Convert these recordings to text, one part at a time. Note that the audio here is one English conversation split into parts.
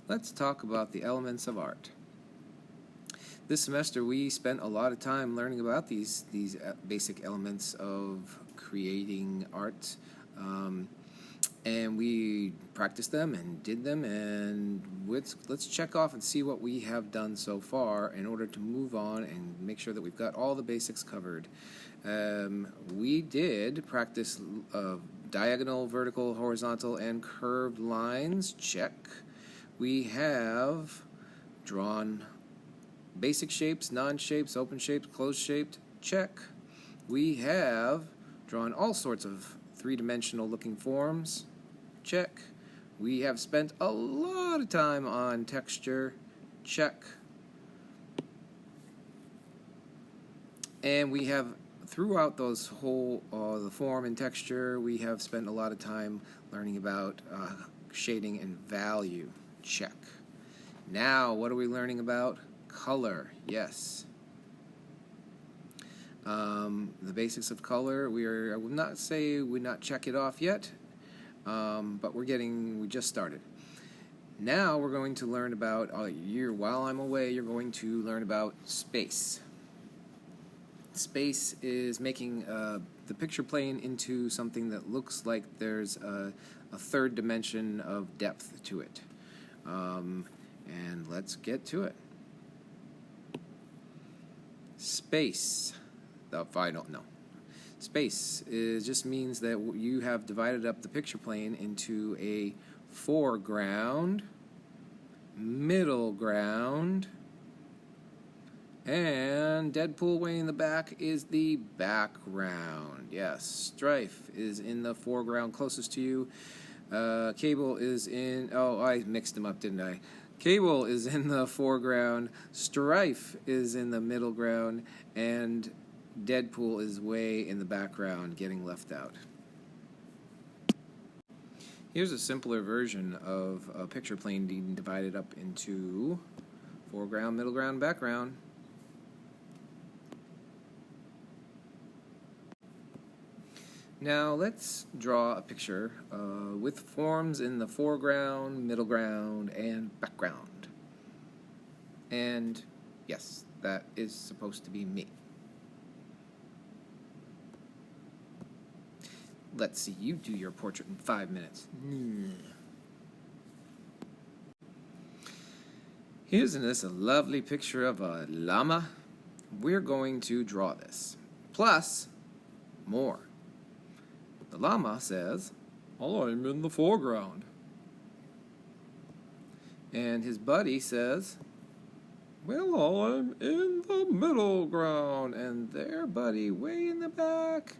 let's talk about the elements of art. This semester we spent a lot of time learning about these basic elements of creating art, and we practiced them and did them, and let's check off and see what we have done so far in order to move on and make sure that we've got all the basics covered. We did practice diagonal, vertical, horizontal, and curved lines. Check. We have drawn basic shapes, non-shapes, open shapes, closed shaped. Check. We have drawn all sorts of three-dimensional looking forms. Check. We have spent a lot of time on texture. Check. And we have, throughout those whole the form and texture, we have spent a lot of time learning about shading and value. Check. Now, what are we learning about? Color. Yes. The basics of color, I will not say we not check it off yet, but we just started. Now we're going to learn about, while I'm away, you're going to learn about space. Space is making the picture plane into something that looks like there's a third dimension of depth to it. And let's get to it. Space. Space just means that you have divided up the picture plane into a foreground, middle ground, and Deadpool way in the back is the background. Yes, Strife is in the foreground closest to you. Cable is in... Oh, I mixed them up, didn't I? Cable is in the foreground, Strife is in the middle ground, and Deadpool is way in the background, getting left out. Here's a simpler version of a picture plane being divided up into foreground, middle ground, background. Now let's draw a picture with forms in the foreground, middle ground, and background. And yes, that is supposed to be me. Let's see you do your portrait in 5 minutes. Here's a lovely picture of a llama. We're going to draw this, plus more. The llama says, "I'm in the foreground." And his buddy says, "Well, I'm in the middle ground." And their buddy way in the back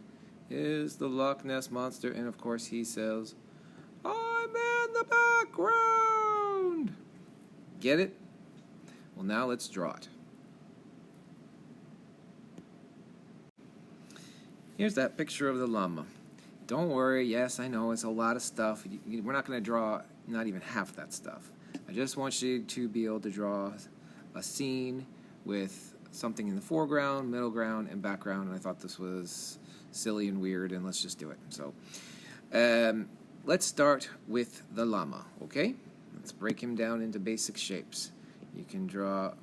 is the Loch Ness Monster. And of course he says, "I'm in the background." Get it? Well, now let's draw it. Here's that picture of the llama. Don't worry, yes, I know it's a lot of stuff. We're not going to draw not even half that stuff. I just want you to be able to draw a scene with something in the foreground, middle ground, and background. And I thought this was silly and weird, and let's just do it. So, let's start with the llama, okay? Let's break him down into basic shapes. You can draw,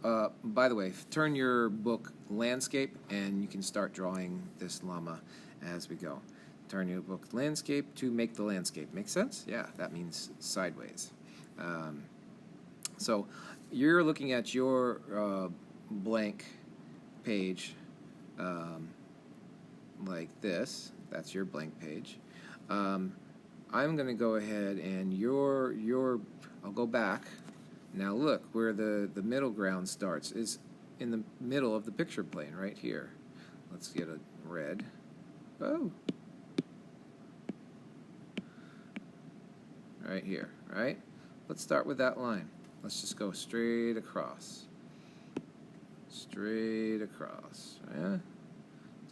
by the way, turn your book landscape, and you can start drawing this llama as we go. Turn your book landscape to make the landscape. Make sense? Yeah, that means sideways. So you're looking at your blank page like this. That's your blank page. I'm going to go ahead and I'll go back. Now look where the middle ground starts is in the middle of the picture plane right here. Let's get a red. Oh. Right here, right? Let's start with that line. Let's just go straight across. Straight across. Yeah?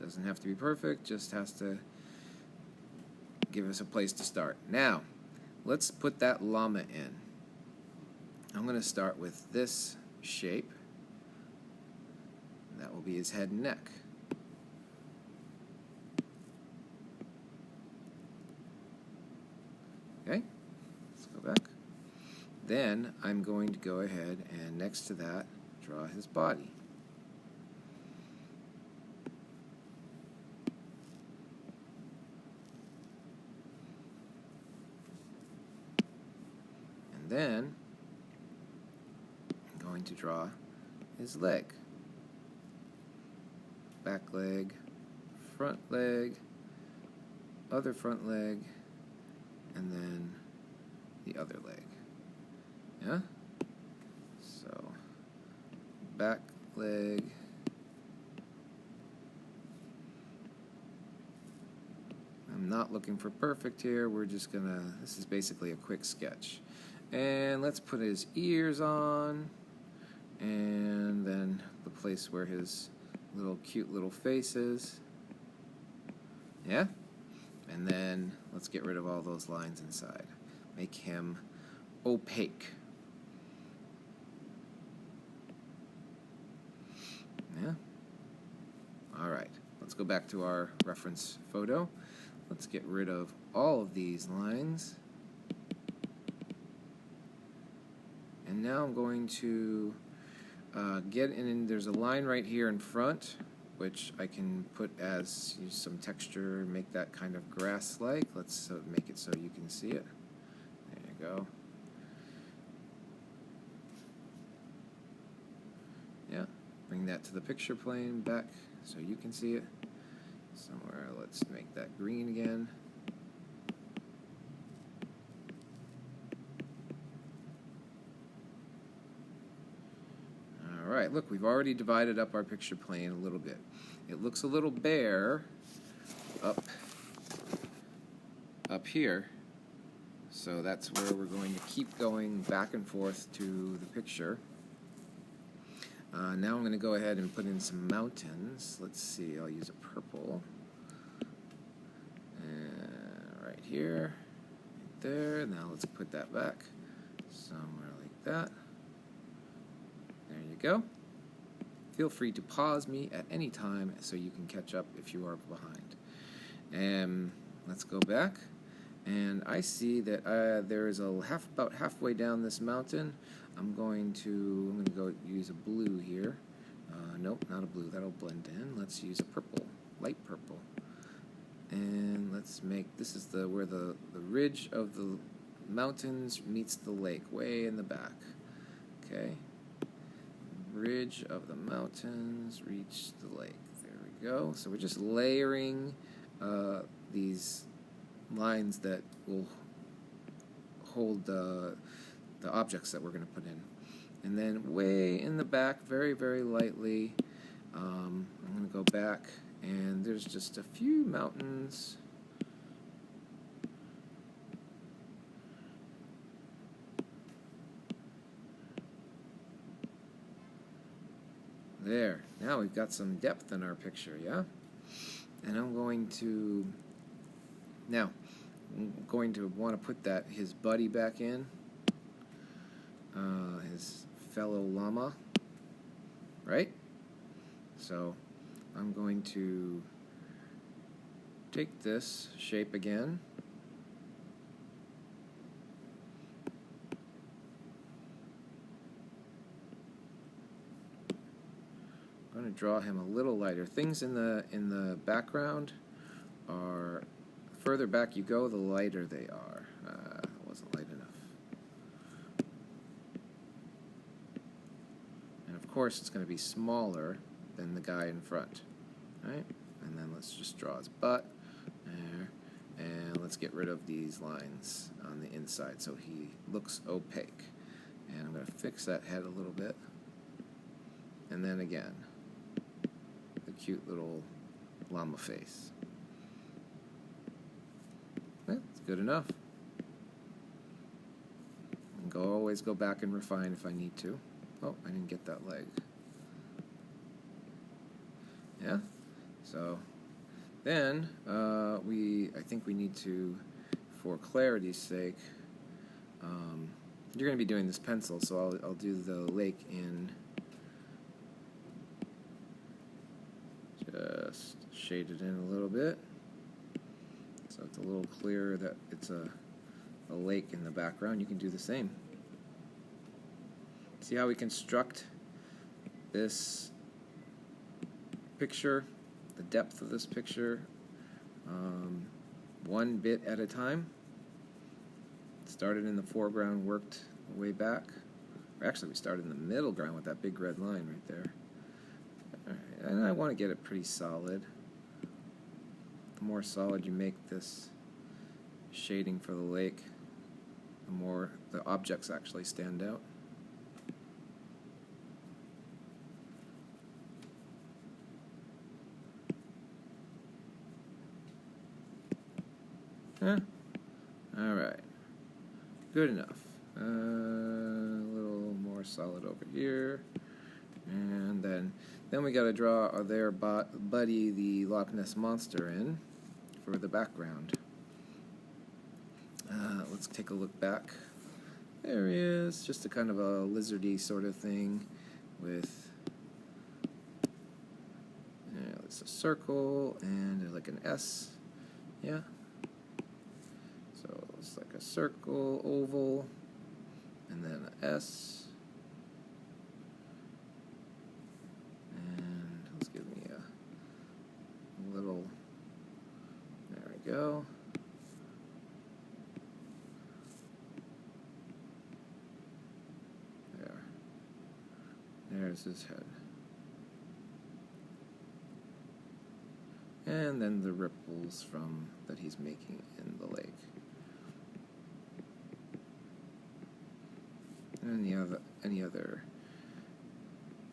Doesn't have to be perfect, just has to give us a place to start. Now, let's put that llama in. I'm going to start with this shape. That will be his head and neck. Okay? Let's go back. Then I'm going to go ahead and next to that, draw his body. And then I'm going to draw his leg. Back leg, front leg, other front leg, and then the other leg. Yeah? So, back leg, I'm not looking for perfect here, we're just gonna, this is basically a quick sketch. And let's put his ears on, and then the place where his cute little face is. Yeah? And then let's get rid of all those lines inside. Make him opaque. Yeah? Alright, let's go back to our reference photo. Let's get rid of all of these lines. And now I'm going to get in, there's a line right here in front, which I can put as, use some texture, make that kind of grass-like. Let's make it so you can see it. There you go. Yeah, bring that to the picture plane back so you can see it. Somewhere, let's make that green again. Alright, look, we've already divided up our picture plane a little bit. It looks a little bare up here, so that's where we're going to keep going back and forth to the picture. Now I'm going to go ahead and put in some mountains. Let's see, I'll use a purple. Right here, right there. Now let's put that back somewhere like that. There you go. Feel free to pause me at any time so you can catch up if you are behind. And let's go back. And I see that there is about halfway down this mountain. I'm going to go use a blue here. Nope, not a blue. That'll blend in. Let's use a purple, light purple. And let's make, this is where the ridge of the mountains meets the lake, way in the back. Okay. Ridge of the mountains reach the lake. There we go. So we're just layering these lines that will hold the objects that we're going to put in. And then way in the back, very, very lightly, I'm going to go back, and there's just a few mountains. There. Now we've got some depth in our picture, yeah? And I'm going to want to put his buddy back in, his fellow llama, right? So I'm going to take this shape again, I'm going to draw him a little lighter. Things in the background are, further back you go, the lighter they are. It wasn't light enough. And of course it's going to be smaller than the guy in front, right? And then let's just draw his butt there, and let's get rid of these lines on the inside so he looks opaque. And I'm going to fix that head a little bit, and then again the cute little llama face. That's good enough. Always go back and refine if I need to. Oh, I didn't get that leg. Yeah? So then I think we need to, for clarity's sake, you're going to be doing this pencil, so I'll do the lake in, just shade it in a little bit so it's a little clearer that it's a lake in the background. You can do the same. See how we construct this picture, the depth of this picture, one bit at a time. Started in the foreground, worked way back. Or actually, we started in the middle ground with that big red line right there. All right, and I want to get it pretty solid. The more solid you make this shading for the lake, the more the objects actually stand out. Alright. Good enough. A little more solid over here. And then we got to draw their buddy, the Loch Ness Monster, in for the background. Let's take a look back. There he is. Just a kind of a lizardy sort of thing with it's a circle and like an S. Yeah. So it's like a circle, oval, and then an S. And let's give me a little, there we go. There. There's his head. And then the ripples from that he's making in the lake. And any other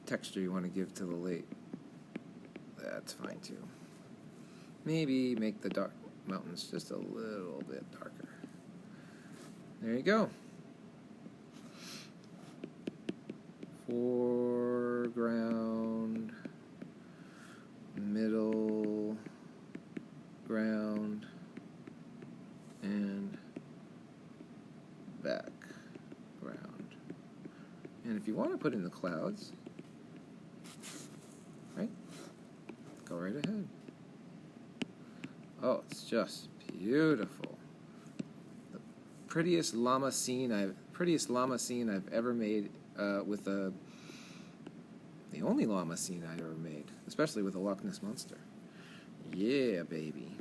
texture you want to give to the lake, that's fine too. Maybe make the dark mountains just a little bit darker. There you go. Foreground, middle ground, and background. And if you want to put in the clouds, right, go right ahead. Oh, it's just beautiful. The prettiest llama scene I've ever made with the only llama scene I've ever made, especially with a Loch Ness Monster. Yeah, baby.